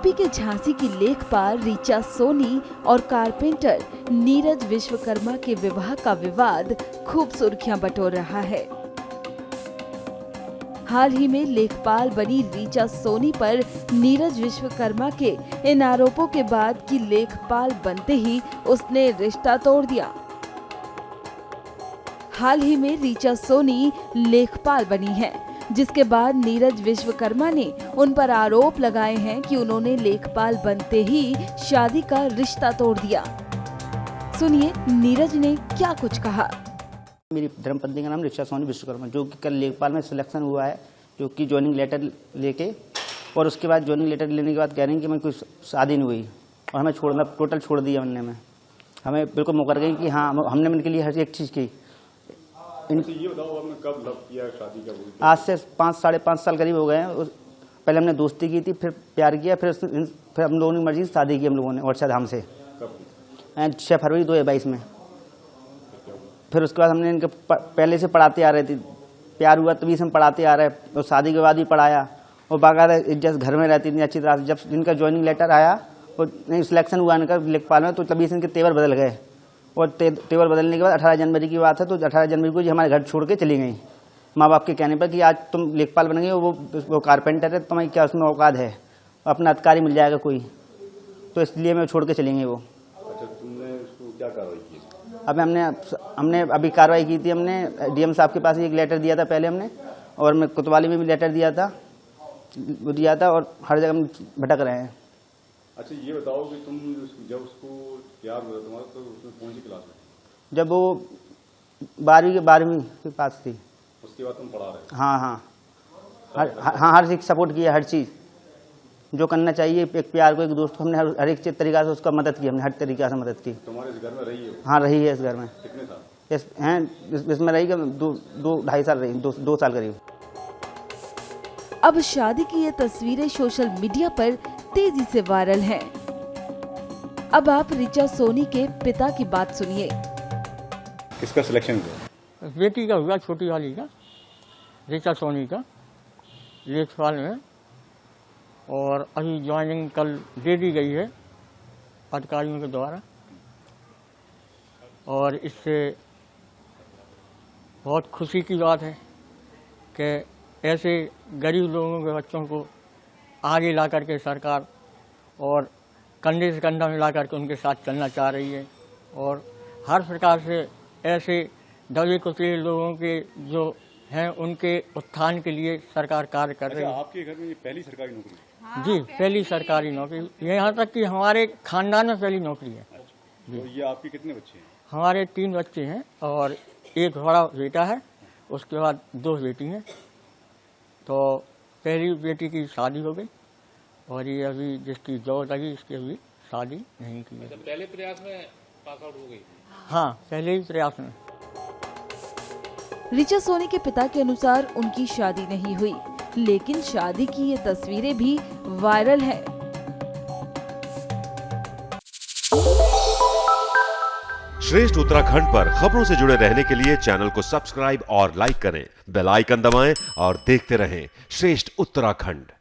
UP के झांसी की लेखपाल ऋचा सोनी और कारपेंटर नीरज विश्वकर्मा के विवाह का विवाद खूब सुर्खियां बटोर रहा है। हाल ही में लेखपाल बनी ऋचा सोनी पर नीरज विश्वकर्मा के इन आरोपों के बाद कि लेखपाल बनते ही उसने रिश्ता तोड़ दिया। हाल ही में ऋचा सोनी लेखपाल बनी है, जिसके बाद नीरज विश्वकर्मा ने उन पर आरोप लगाए हैं कि उन्होंने लेखपाल बनते ही शादी का रिश्ता तोड़ दिया। सुनिए नीरज ने क्या कुछ कहा। मेरी धर्मपत्नी का नाम ऋचा सोनी विश्वकर्मा, जो कि कल लेखपाल में सिलेक्शन हुआ है, जो कि ज्वाइनिंग लेटर लेके, और उसके बाद ज्वाइनिंग लेटर लेने के बाद कह रही हैं कि मैं कोई शादी नहीं हुई और हमें टोटल छोड़ दिया। बनने में हमें बिल्कुल मुकर गई कि हाँ हमने उनके लिए हर एक चीज़ की। ये बताओ आपने कब लव किया, शादी कब हुई? आज से साढ़े 5 साल करीब हो गए हैं। पहले हमने दोस्ती की थी, फिर प्यार किया, फिर हम लोगों ने मर्जी शादी की हम लोगों ने वर्षा धाम से 6 फरवरी 2022 में। फिर उसके बाद हमने इनके पहले से पढ़ाते आ रहे थे, प्यार हुआ तभी से हम पढ़ाते आ रहे हैं, और शादी के बाद भी पढ़ाया और बाकायदा इज्जत घर में रहती थी अच्छी तरह से। जब इनका ज्वाइनिंग लेटर आया और सिलेक्शन हुआ इनका लेखपाल में, तो तभी से इनके तेवर बदल गए। और तेवर बदलने के बाद 18 जनवरी की बात है, तो 18 जनवरी को जी हमारे घर छोड़ के चली गई माँ बाप के कहने पर कि आज तुम लेखपाल बन गई हो, वो कारपेंटर है, तुम्हें क्या उसमें औकात है, अपना अधिकारी मिल जाएगा कोई, तो इसलिए मैं छोड़ के चली गई वो। अच्छा, तुमने उसको क्या कार्रवाई की? अब हमने अभी कार्रवाई की थी। हमने डीएम साहब के पास एक लेटर दिया था पहले हमने, और मैं कोतवाली में भी लेटर दिया था, और हर जगह हम भटक रहे हैं। अच्छा, ये बताओ कि तुम जब उसको प्यार हुआ तुम्हारा, तो उसमें कौन सी क्लास में? जब वो 12वीं के पास थी। उसके बाद तुम पढ़ा रहे? हाँ, हर चीज सपोर्ट किया, हर चीज़ जो करना चाहिए एक प्यार को, एक दोस्त को, हमने हर एक तरीका से उसका मदद की, हमने हर तरीका से मदद की। तुम्हारे इस घर में रही हो? हाँ, रही है इस घर में। कितने साल? इसमें रही 2-2.5 साल रही, 2 साल करीब। अब शादी की ये तस्वीरें सोशल मीडिया पर तेजी से वायरल हैं। अब आप ऋचा सोनी के पिता की बात सुनिए। किसका सिलेक्शन हुआ? बेटी का हुआ, छोटी वाली का, ऋचा सोनी का, लेखपाल में, और अभी ज्वाइनिंग कल दे दी गई है अधिकारियों के द्वारा। और इससे बहुत खुशी की बात है कि ऐसे गरीब लोगों के बच्चों को आगे ला करके सरकार और कंधे से कंधा मिला करके उनके साथ चलना चाह रही है, और हर प्रकार से ऐसे दबे कुचले लोगों के जो हैं उनके उत्थान के लिए सरकार कार्य कर रही है। आपके घर में ये पहली सरकारी नौकरी है? जी, पहली सरकारी नौकरी, यहाँ तक कि हमारे खानदान में पहली नौकरी है। तो ये आपके कितने बच्चे हैं? हमारे 3 बच्चे हैं और एक बड़ा बेटा है, उसके बाद 2 बेटी हैं। तो पहली बेटी की शादी हो गई और ये अभी जिसकी जॉब लगी इसकी अभी शादी नहीं की है। पहले प्रयास में पास आउट हो गई? हाँ, पहले ही प्रयास में। ऋचा सोनी के पिता के अनुसार उनकी शादी नहीं हुई, लेकिन शादी की ये तस्वीरें भी वायरल हैं। श्रेष्ठ उत्तराखंड पर खबरों से जुड़े रहने के लिए चैनल को सब्सक्राइब और लाइक करें, बेल आइकन दबाएं और देखते रहें श्रेष्ठ उत्तराखंड।